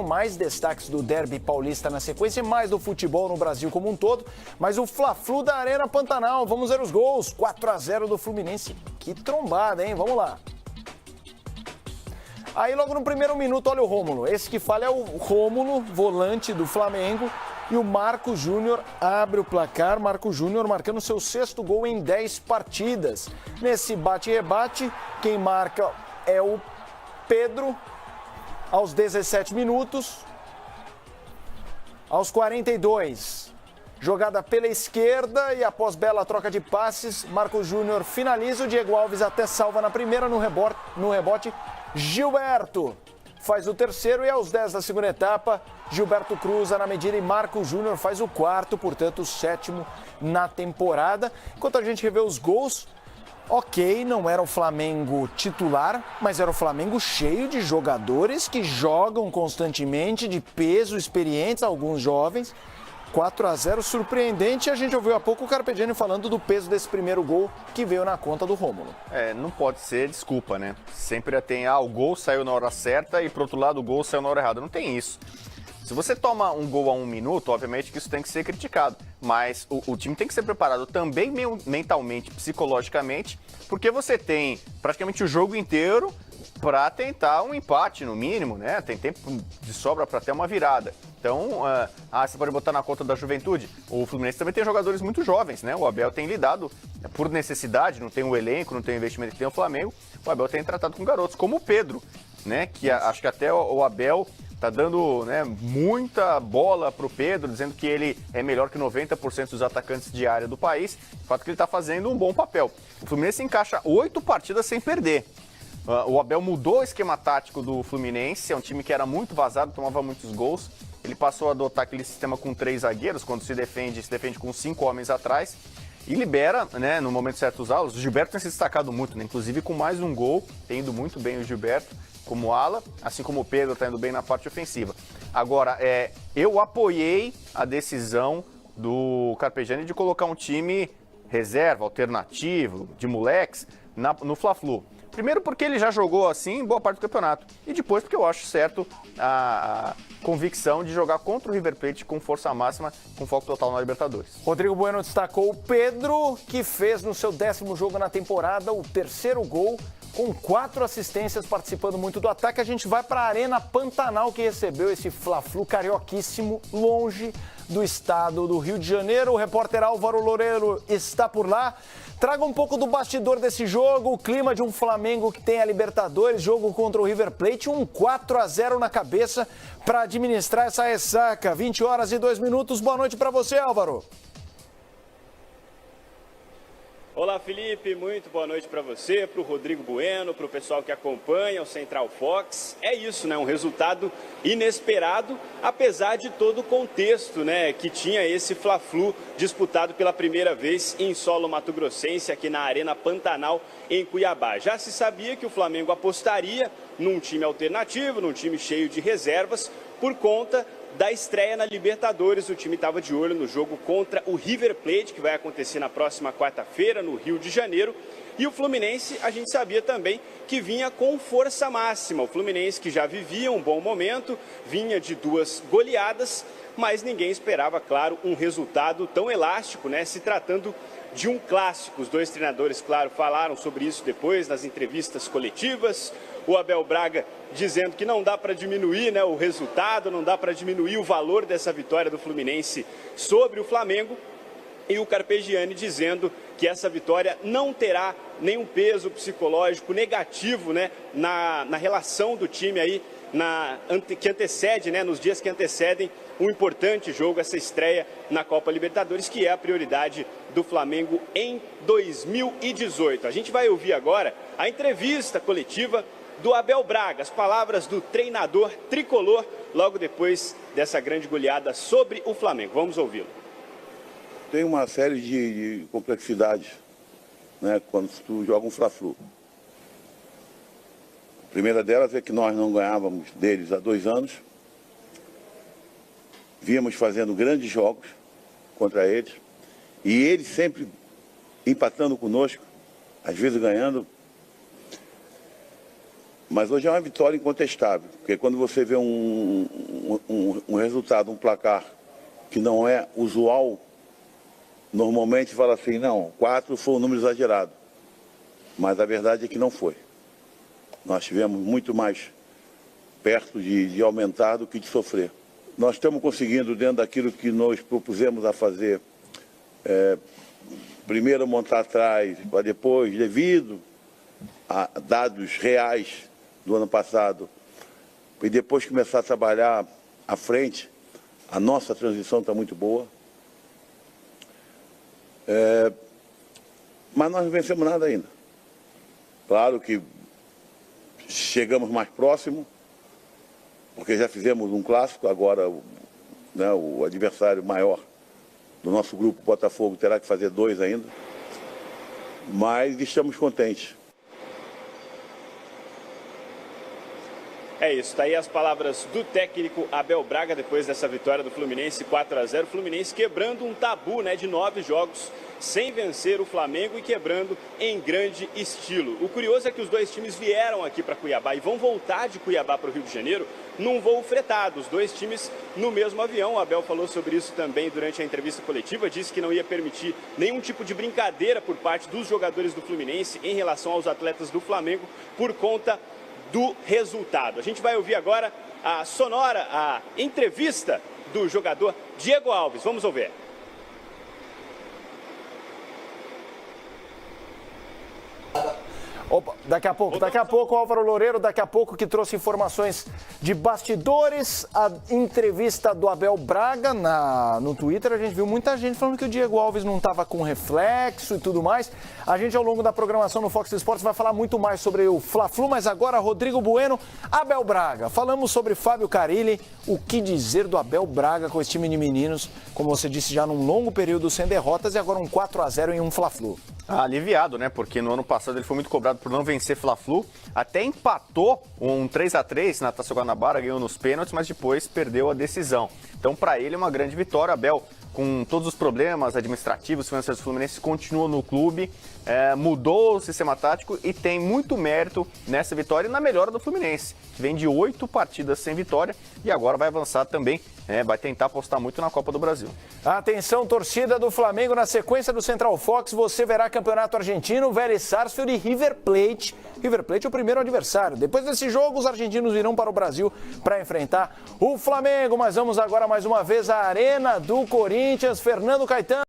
mais destaques do derby paulista na sequência, mais do futebol no Brasil como um todo, mas o Fla-Flu da Arena Pantanal. Vamos ver os gols. 4-0 do Fluminense. Que trombada, hein? Vamos lá. Aí logo no primeiro minuto, olha o Rômulo. Esse que fala é o Rômulo, volante do Flamengo. E o Marco Júnior abre o placar. Marco Júnior marcando seu 6º gol em 10 partidas. Nesse bate-rebate, quem marca é o Pedro, aos 17 minutos. Aos 42, jogada pela esquerda e após bela troca de passes, Marco Júnior finaliza. O Diego Alves até salva na primeira, no rebote. Gilberto faz o terceiro e aos 10 da segunda etapa, Gilberto cruza na medida e Marco Júnior faz o 4º, portanto o 7º na temporada. Enquanto a gente revê os gols, ok, não era o Flamengo titular, mas era o Flamengo cheio de jogadores que jogam constantemente, de peso, experientes, alguns jovens. 4-0, surpreendente. A gente ouviu há pouco o Carpegiani falando do peso desse primeiro gol que veio na conta do Rômulo. Não pode ser desculpa, né? Sempre tem, o gol saiu na hora certa e, pro outro lado, o gol saiu na hora errada. Não tem isso. Se você toma um gol a 1 minuto, obviamente que isso tem que ser criticado. Mas o time tem que ser preparado também mentalmente, psicologicamente, porque você tem praticamente o jogo inteiro para tentar um empate, no mínimo, né? Tem tempo de sobra para ter uma virada. Então, você pode botar na conta da juventude. O Fluminense também tem jogadores muito jovens, né? O Abel tem lidado por necessidade, não tem o elenco, não tem o investimento que tem o Flamengo. O Abel tem tratado com garotos, como o Pedro, né? Que acho que até o Abel tá dando, né, muita bola pro Pedro, dizendo que ele é melhor que 90% dos atacantes de área do país. O fato é que ele tá fazendo um bom papel. O Fluminense encaixa 8 partidas sem perder. O Abel mudou o esquema tático do Fluminense, é um time que era muito vazado, tomava muitos gols. Ele passou a adotar aquele sistema com 3 zagueiros, quando se defende com 5 homens atrás. E libera, né, no momento certo os alas. O Gilberto tem se destacado muito, né, inclusive com mais um gol, tem ido muito bem o Gilberto como ala, assim como o Pedro está indo bem na parte ofensiva. Agora, eu apoiei a decisão do Carpegiani de colocar um time reserva, alternativo, de moleques, no Fla-Flu. Primeiro porque ele já jogou assim boa parte do campeonato. E depois porque eu acho certo a convicção de jogar contra o River Plate com força máxima, com foco total na Libertadores. Rodrigo Bueno destacou o Pedro, que fez no seu 10º jogo na temporada o 3º gol, com 4 assistências, participando muito do ataque. A gente vai para a Arena Pantanal, que recebeu esse Fla-Flu carioquíssimo, longe do estado do Rio de Janeiro. O repórter Álvaro Loureiro está por lá. Traga um pouco do bastidor desse jogo, o clima de um Flamengo que tem a Libertadores, jogo contra o River Plate, um 4-0 na cabeça para administrar essa ressaca. 20 horas e 2 minutos. Boa noite para você, Álvaro. Olá, Felipe, muito boa noite para você, para o Rodrigo Bueno, para o pessoal que acompanha o Central Fox. É isso, né? Um resultado inesperado, apesar de todo o contexto, né, que tinha esse Fla-Flu disputado pela primeira vez em solo mato-grossense, aqui na Arena Pantanal, em Cuiabá. Já se sabia que o Flamengo apostaria num time alternativo, num time cheio de reservas, por conta da estreia na Libertadores. O time estava de olho no jogo contra o River Plate, que vai acontecer na próxima quarta-feira, no Rio de Janeiro. E o Fluminense, a gente sabia também que vinha com força máxima. O Fluminense, que já vivia um bom momento, vinha de 2 goleadas, mas ninguém esperava, claro, um resultado tão elástico, né? Se tratando de um clássico. Os 2 treinadores, claro, falaram sobre isso depois nas entrevistas coletivas. O Abel Braga dizendo que não dá para diminuir, né, o resultado, não dá para diminuir o valor dessa vitória do Fluminense sobre o Flamengo. E o Carpegiani dizendo que essa vitória não terá nenhum peso psicológico negativo, né, na relação do time aí, que antecede, né, nos dias que antecedem um importante jogo, essa estreia na Copa Libertadores, que é a prioridade do Flamengo em 2018. A gente vai ouvir agora a entrevista coletiva do Abel Braga, as palavras do treinador tricolor, logo depois dessa grande goleada sobre o Flamengo. Vamos ouvi-lo. Tem uma série de complexidades, né, quando tu joga um Fla-Flu. A primeira delas é que nós não ganhávamos deles há 2 anos. Víamos fazendo grandes jogos contra eles. E eles sempre empatando conosco, às vezes ganhando. Mas hoje é uma vitória incontestável, porque quando você vê um um resultado, um placar que não é usual, normalmente fala assim, não, 4 foi um número exagerado. Mas a verdade é que não foi. Nós estivemos muito mais perto de aumentar do que de sofrer. Nós estamos conseguindo, dentro daquilo que nós propusemos a fazer, primeiro montar atrás, para depois, devido a dados reais do ano passado, e depois começar a trabalhar à frente, a nossa transição está muito boa. Mas nós não vencemos nada ainda. Claro que chegamos mais próximo, porque já fizemos um clássico, agora né, o adversário maior do nosso grupo, Botafogo, terá que fazer 2 ainda. Mas estamos contentes. É isso, tá aí as palavras do técnico Abel Braga depois dessa vitória do Fluminense 4-0. O Fluminense quebrando um tabu, né, de 9 jogos sem vencer o Flamengo e quebrando em grande estilo. O curioso é que os dois times vieram aqui para Cuiabá e vão voltar de Cuiabá para o Rio de Janeiro num voo fretado. Os dois times no mesmo avião. O Abel falou sobre isso também durante a entrevista coletiva, disse que não ia permitir nenhum tipo de brincadeira por parte dos jogadores do Fluminense em relação aos atletas do Flamengo por conta do resultado. A gente vai ouvir agora a sonora, a entrevista do jogador Diego Alves. Vamos ouvir. Opa, daqui a pouco, Álvaro Loureiro, daqui a pouco que trouxe informações de bastidores, a entrevista do Abel Braga no Twitter, a gente viu muita gente falando que o Diego Alves não estava com reflexo e tudo mais. A gente, ao longo da programação no Fox Sports, vai falar muito mais sobre o Fla-Flu, mas agora, Rodrigo Bueno, Abel Braga. Falamos sobre Fábio Carille, o que dizer do Abel Braga com esse time de meninos, como você disse, já num longo período sem derrotas e agora um 4-0 em um Fla-Flu. Aliviado, né? Porque no ano passado ele foi muito cobrado por não vencer Fla-Flu. Até empatou um 3-3 na Taça Guanabara, ganhou nos pênaltis, mas depois perdeu a decisão. Então, para ele, é uma grande vitória. Abel, com todos os problemas administrativos, financeiros do Fluminense, continua no clube, mudou o sistema tático e tem muito mérito nessa vitória e na melhora do Fluminense, que vem de 8 partidas sem vitória e agora vai avançar também, vai tentar apostar muito na Copa do Brasil. Atenção, torcida do Flamengo, na sequência do Central Fox, você verá Campeonato Argentino, Vélez Sarsfield e River Plate. River Plate é o primeiro adversário. Depois desse jogo, os argentinos irão para o Brasil para enfrentar o Flamengo. Mas vamos agora mais uma vez à Arena do Corinthians. Fernando Caetano.